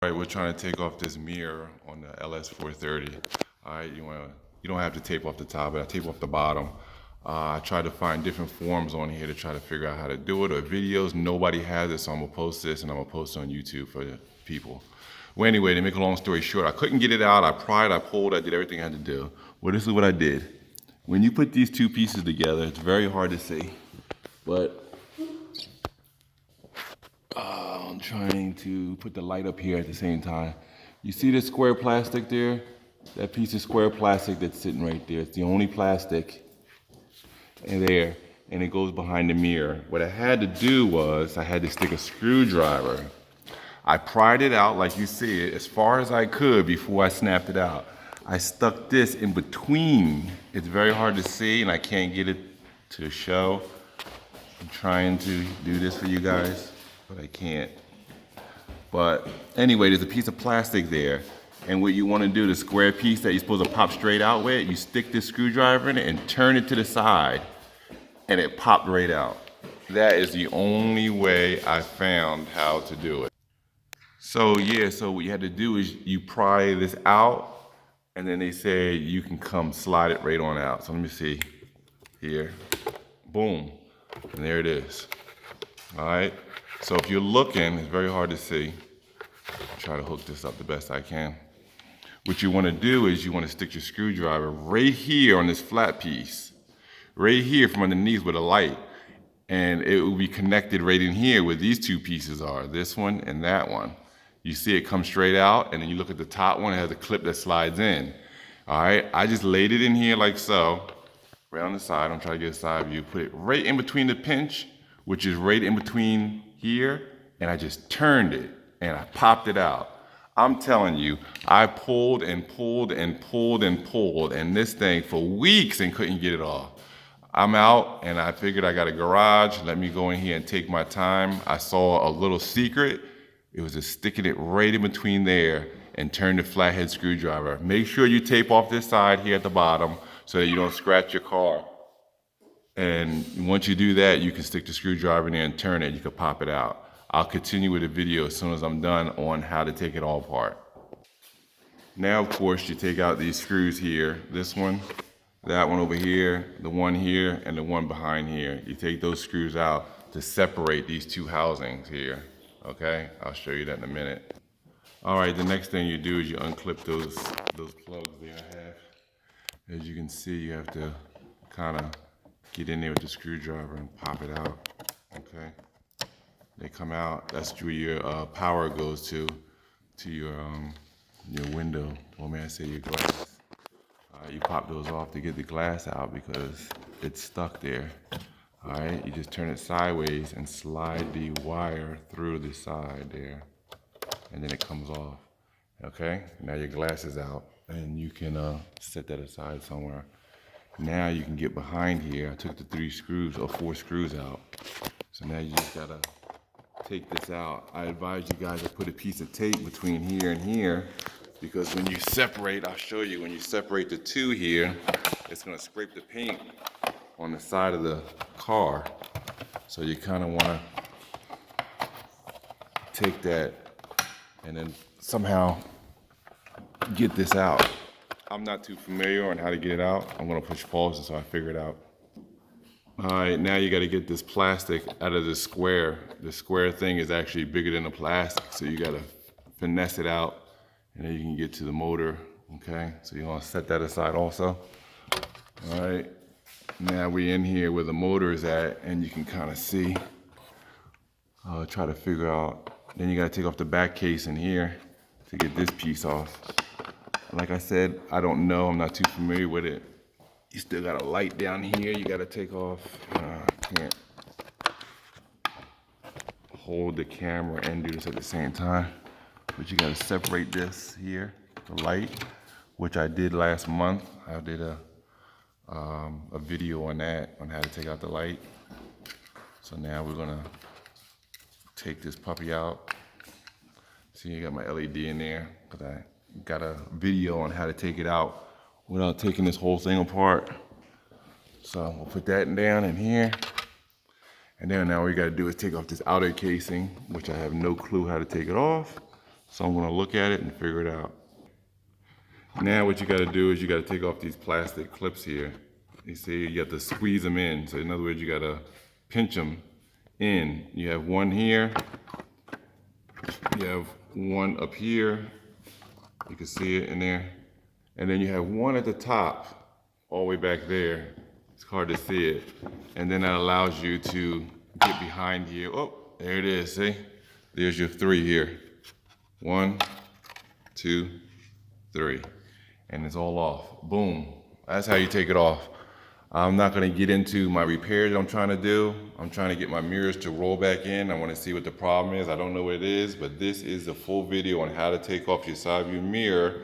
All right, we're trying to take off this mirror on the ls430. All right, you don't have to tape off the top, but I tape off the bottom. I tried to find different forms on here to try to figure out how to do it, or videos. Nobody has it, so I'm gonna post this and I'm gonna post it on YouTube for the people. Well, anyway, to make a long story short, I couldn't get it out. I pried, I pulled, I did everything I had to do. Well, this is what I did. When you put these two pieces together, it's very hard to see, but I'm trying to put the light up here at the same time. You see this square plastic there? That piece of square plastic that's sitting right there. It's the only plastic in there, and it goes behind the mirror. What I had to do was I had to stick a screwdriver. I pried it out like you see it as far as I could before I snapped it out. I stuck this in between. It's very hard to see and I can't get it to show. I'm trying to do this for you guys, but I can't. But anyway, there's a piece of plastic there. And what you want to do, the square piece that you're supposed to pop straight out with, you stick this screwdriver in it and turn it to the side, and it popped right out. That is the only way I found how to do it. So yeah, so what you had to do is you pry this out, and then they say you can come slide it right on out. So let me see here. Boom, and there it is. All right. So if you're looking, it's very hard to see. I'll try to hook this up the best I can. What you want to do is you want to stick your screwdriver right here on this flat piece, right here from underneath with a light, and it will be connected right in here where these two pieces are, this one and that one. You see it come straight out, and then you look at the top one, it has a clip that slides in. All right, I just laid it in here like so, right on the side. I'm trying to get a side view. Put it right in between the pinch, which is right in between here, and I just turned it and I popped it out. I'm telling you, I pulled and pulled and pulled and pulled, and this thing for weeks and couldn't get it off. I'm out, and I figured I got a garage. Let me go in here and take my time. I saw a little secret. It was just sticking it right in between there and turn the flathead screwdriver. Make sure you tape off this side here at the bottom so that you don't scratch your car. And once you do that, you can stick the screwdriver in there and turn it. You can pop it out. I'll continue with the video as soon as I'm done on how to take it all apart. Now, of course, you take out these screws here. This one, that one over here, the one here, and the one behind here. You take those screws out to separate these two housings here. Okay, I'll show you that in a minute. All right, the next thing you do is you unclip those plugs there I have. As you can see, you have to kind of get in there with the screwdriver and pop it out, okay? They come out, that's where your power goes to your window, or may I say your glass. You pop those off to get the glass out because it's stuck there. All right, you just turn it sideways and slide the wire through the side there, and then it comes off, okay? Now your glass is out, and you can set that aside somewhere. Now you can get behind here. I took the 4 screws out. So now you just gotta take this out. I advise you guys to put a piece of tape between here and here, because when you separate, I'll show you, when you separate the two here, it's gonna scrape the paint on the side of the car. So you kinda wanna take that and then somehow get this out. I'm not too familiar on how to get it out. I'm gonna push pause so I figure it out. All right, now you gotta get this plastic out of the square. The square thing is actually bigger than the plastic, so you gotta finesse it out, and then you can get to the motor, okay? So you wanna set that aside also. All right, now we're in here where the motor is at, and you can kinda see, try to figure out, then you gotta take off the back case in here to get this piece off. Like I said, I don't know, I'm not too familiar with it. You still got a light down here you gotta take off. Can't hold the camera and do this at the same time. But you gotta separate this here, the light, which I did last month. I did a video on that, on how to take out the light. So now we're gonna take this puppy out. See, I got my LED in there, but I got a video on how to take it out without taking this whole thing apart. So we'll put that down in here. And then now all we gotta do is take off this outer casing, which I have no clue how to take it off. So I'm gonna look at it and figure it out. Now what you gotta do is you gotta take off these plastic clips here. You see, you have to squeeze them in. So in other words, you gotta pinch them in. You have one here, you have one up here, you can see it in there, and then you have one at the top, all the way back there. It's hard to see it. And then that allows you to get behind here. Oh, there it is, see? There's your 3 here. 1, 2, 3. And it's all off. Boom. That's how you take it off. I'm not gonna get into my repairs that I'm trying to do. I'm trying to get my mirrors to roll back in. I wanna see what the problem is. I don't know what it is, but this is the full video on how to take off your side view mirror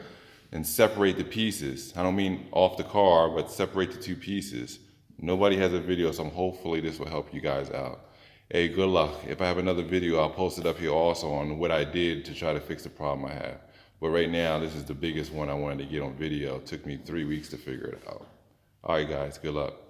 and separate the pieces. I don't mean off the car, but separate the 2 pieces. Nobody has a video, so hopefully this will help you guys out. Hey, good luck. If I have another video, I'll post it up here also on what I did to try to fix the problem I have. But right now, this is the biggest one I wanted to get on video. It took me 3 weeks to figure it out. All right, guys, good luck.